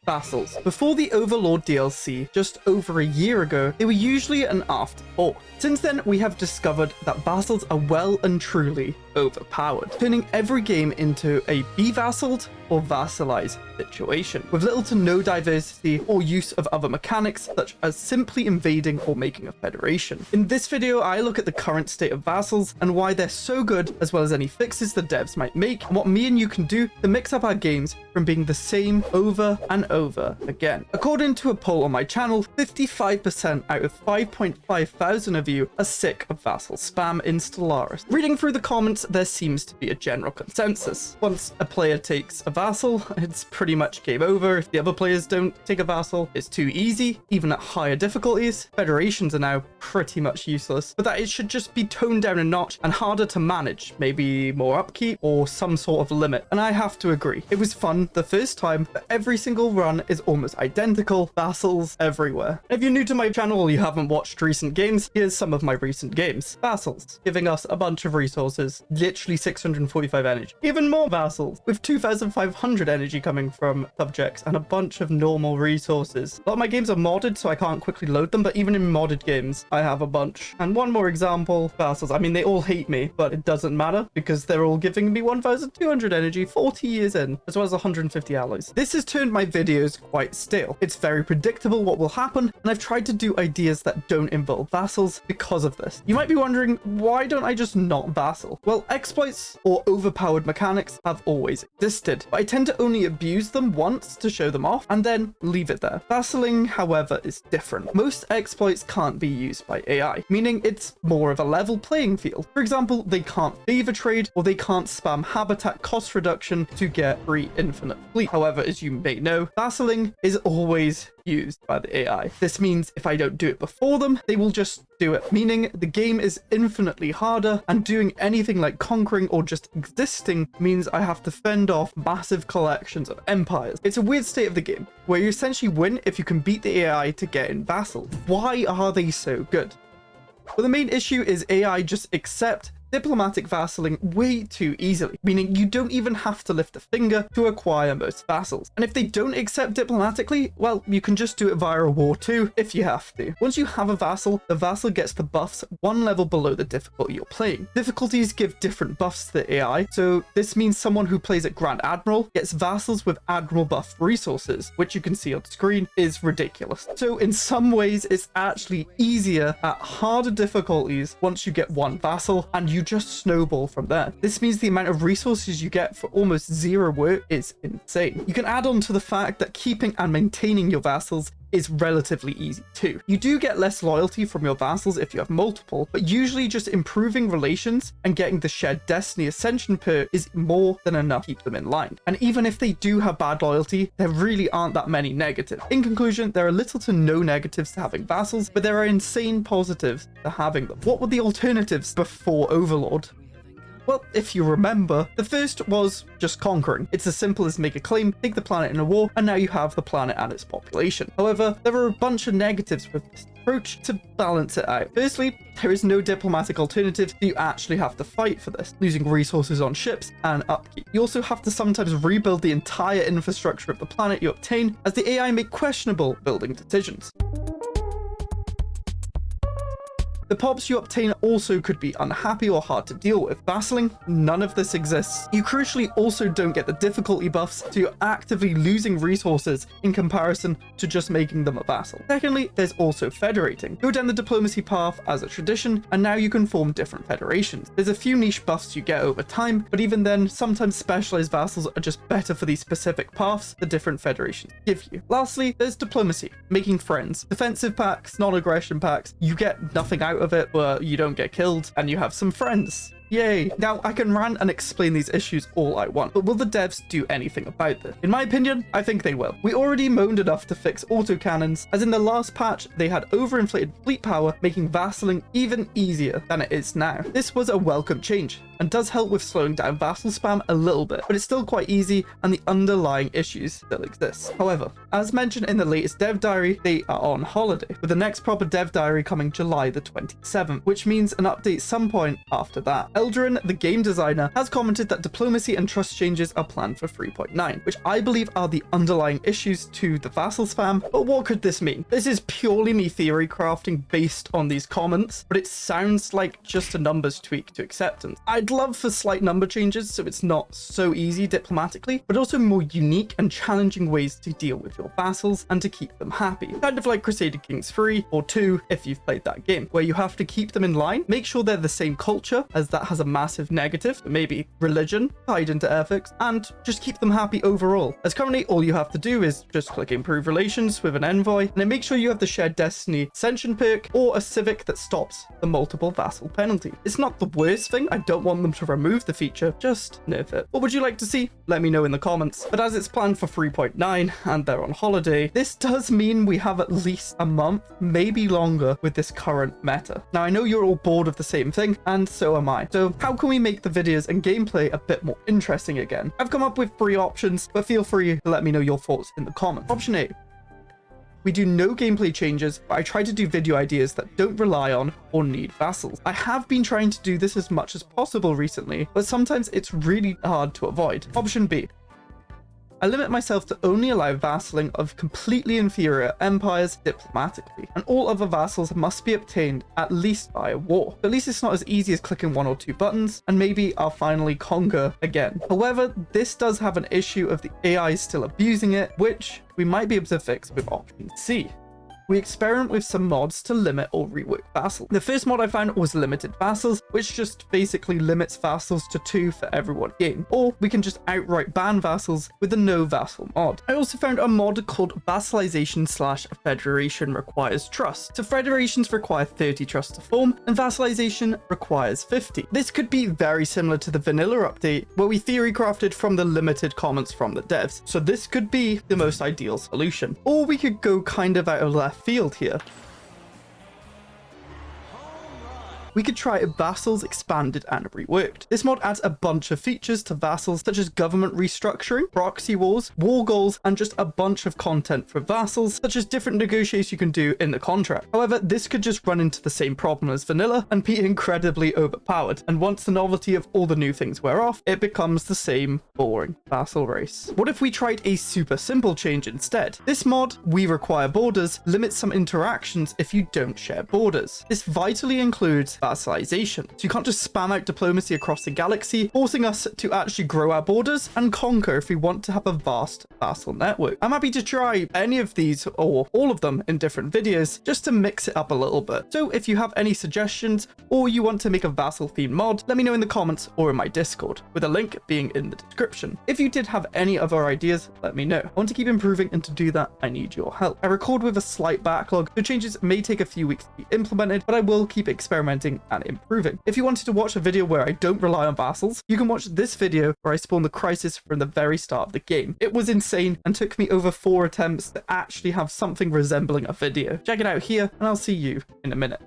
Vassals. Before the Overlord DLC just over a year ago, they were usually an afterthought. Since then, we have discovered that Vassals are well and truly overpowered, turning every game into a be vassaled or vassalized situation, with little to no diversity or use of other mechanics such as simply invading or making a federation. In this video, I look at the current state of Vassals and why they're so good, as well as any fixes the devs might make, and what me and you can do to mix up our games from being the same over and over again. According to a poll on my channel, 55% out of 5.5 thousand of you are sick of Vassal spam in Stellaris. Reading through the comments, there seems to be a general consensus. Once a player takes a Vassal, it's pretty much game over. If the other players don't take a Vassal, it's too easy, even at higher difficulties. Federations are now pretty much useless, but that it should just be toned down a notch and harder to manage, maybe more upkeep or some sort of limit. And I have to agree, it was fun the first time, but every single run is almost identical, Vassals everywhere. If you're new to my channel or you haven't watched recent games, here's some of my recent games. Vassals, giving us a bunch of resources, literally 645 energy. Even more Vassals, with 2,500 energy coming from subjects and a bunch of normal resources. A lot of my games are modded, so I can't quickly load them, but even in modded games, I have a bunch. And one more example, Vassals. I mean, they all hate me, but it doesn't matter because they're all giving me 1,200 energy 40 years in, as well as 150 alloys. This has turned my videos quite stale. It's very predictable what will happen, and I've tried to do ideas that don't involve Vassals because of this. You might be wondering, why don't I just not Vassal? Well, exploits or overpowered mechanics have always existed, but I tend to only abuse them once to show them off and then leave it there. Vassaling, however, is different. Most exploits can't be used by AI, meaning it's more of a level playing field. For example, they can't favor trade or they can't spam habitat cost reduction to get free infinite fleet. However, as you may know, vassaling is always used by the AI. This means if I don't do it before them, they will just do it, meaning the game is infinitely harder, and doing anything like conquering or just existing means I have to fend off massive collections of empires. It's a weird state of the game, where you essentially win if you can beat the AI to get in Vassal. Why are they so good? Well, the main issue is AI just accept diplomatic vassaling way too easily, meaning you don't even have to lift a finger to acquire most vassals. And if they don't accept diplomatically, well, you can just do it via a war too, if you have to. Once you have a vassal, the vassal gets the buffs one level below the difficulty you're playing. Difficulties give different buffs to the AI, so this means someone who plays at Grand Admiral gets vassals with Admiral buff resources, which you can see on screen is ridiculous. So in some ways, it's actually easier at harder difficulties once you get one vassal, and you just snowball from there. This means the amount of resources you get for almost zero work is insane. You can add on to the fact that keeping and maintaining your vassals is relatively easy too. You do get less loyalty from your vassals if you have multiple, but usually just improving relations and getting the Shared Destiny Ascension perk is more than enough to keep them in line. And even if they do have bad loyalty, there really aren't that many negatives. In conclusion, there are little to no negatives to having vassals, but there are insane positives to having them. What were the alternatives before Overlord? Well, if you remember, the first was just conquering. It's as simple as make a claim, take the planet in a war, and now you have the planet and its population. However, there are a bunch of negatives with this approach to balance it out. Firstly, there is no diplomatic alternative, so you actually have to fight for this, losing resources on ships and upkeep. You also have to sometimes rebuild the entire infrastructure of the planet you obtain, as the AI make questionable building decisions. The pops you obtain also could be unhappy or hard to deal with. Vassaling, none of this exists. You crucially also don't get the difficulty buffs, so you're actively losing resources in comparison to just making them a vassal. Secondly, there's also federating. Go down the diplomacy path as a tradition, and now you can form different federations. There's a few niche buffs you get over time, but even then, sometimes specialized vassals are just better for these specific paths the different federations give you. Lastly, there's diplomacy, making friends. Defensive packs, non-aggression packs, you get nothing out of it, but you don't get killed, and you have some friends. Yay. Now, I can rant and explain these issues all I want, but will the devs do anything about this? In my opinion, I think they will. We already moaned enough to fix autocannons, as in the last patch, they had overinflated fleet power, making vassaling even easier than it is now. This was a welcome change. and does help with slowing down vassal spam a little bit, but it's still quite easy and the underlying issues still exist. However, as mentioned in the latest dev diary, they are on holiday, with the next proper dev diary coming July the 27th, which means an update some point after that. Eldrin, the game designer, has commented that diplomacy and trust changes are planned for 3.9, which I believe are the underlying issues to the vassal spam. But what could this mean? This is purely me theory crafting based on these comments, but it sounds like just a numbers tweak to acceptance. I'd love for slight number changes so it's not so easy diplomatically, but also more unique and challenging ways to deal with your vassals and to keep them happy. Kind of like Crusader Kings 3 or 2 if you've played that game, where you have to keep them in line, make sure they're the same culture, as that has a massive negative, maybe religion tied into ethics, and just keep them happy overall. As currently all you have to do is just click improve relations with an envoy, and then make sure you have the shared destiny ascension perk or a civic that stops the multiple vassal penalty. It's not the worst thing, I don't want them to remove the feature, just nerf it. What would you like to see? Let me know in the comments. But as it's planned for 3.9 and they're on holiday, this does mean we have at least a month, maybe longer, with this current meta. Now I know you're all bored of the same thing, and so am I. So how can we make the videos and gameplay a bit more interesting again? I've come up with 3 options, but feel free to let me know your thoughts in the comments. Option A. We do no gameplay changes, but I try to do video ideas that don't rely on or need vassals. I have been trying to do this as much as possible recently, but sometimes it's really hard to avoid. Option B. I limit myself to only allow vassaling of completely inferior empires diplomatically, and all other vassals must be obtained at least by a war. At least it's not as easy as clicking 1 or 2 buttons, and maybe I'll finally conquer again. However, this does have an issue of the AI still abusing it, which we might be able to fix with option C. We experiment with some mods to limit or rework vassals. The first mod I found was limited vassals, which just basically limits vassals to 2 for every one game. Or we can just outright ban vassals with the no vassal mod. I also found a mod called vassalization/federation requires trust. So federations require 30 trust to form, and vassalization requires 50. This could be very similar to the vanilla update, where we theory crafted from the limited comments from the devs. So this could be the most ideal solution. Or we could go kind of out of left field here. We could try Vassals expanded and reworked. This mod adds a bunch of features to Vassals, such as government restructuring, proxy wars, war goals, and just a bunch of content for Vassals, such as different negotiations you can do in the contract. However, this could just run into the same problem as vanilla and be incredibly overpowered, and once the novelty of all the new things wear off, it becomes the same boring vassal race. What if we tried a super simple change instead? This mod, we require borders, limits some interactions if you don't share borders. This vitally includes vassalization. So you can't just spam out diplomacy across the galaxy, forcing us to actually grow our borders and conquer if we want to have a vast vassal network. I'm happy to try any of these or all of them in different videos just to mix it up a little bit. So if you have any suggestions or you want to make a vassal themed mod, let me know in the comments or in my Discord, with a link being in the description. If you did have any other ideas, let me know. I want to keep improving, and to do that, I need your help. I record with a slight backlog, so changes may take a few weeks to be implemented, but I will keep experimenting and improving. If you wanted to watch a video where I don't rely on vassals, you can watch this video where I spawned the crisis from the very start of the game. It was insane and took me over 4 attempts to actually have something resembling a video. Check it out here, and I'll see you in a minute.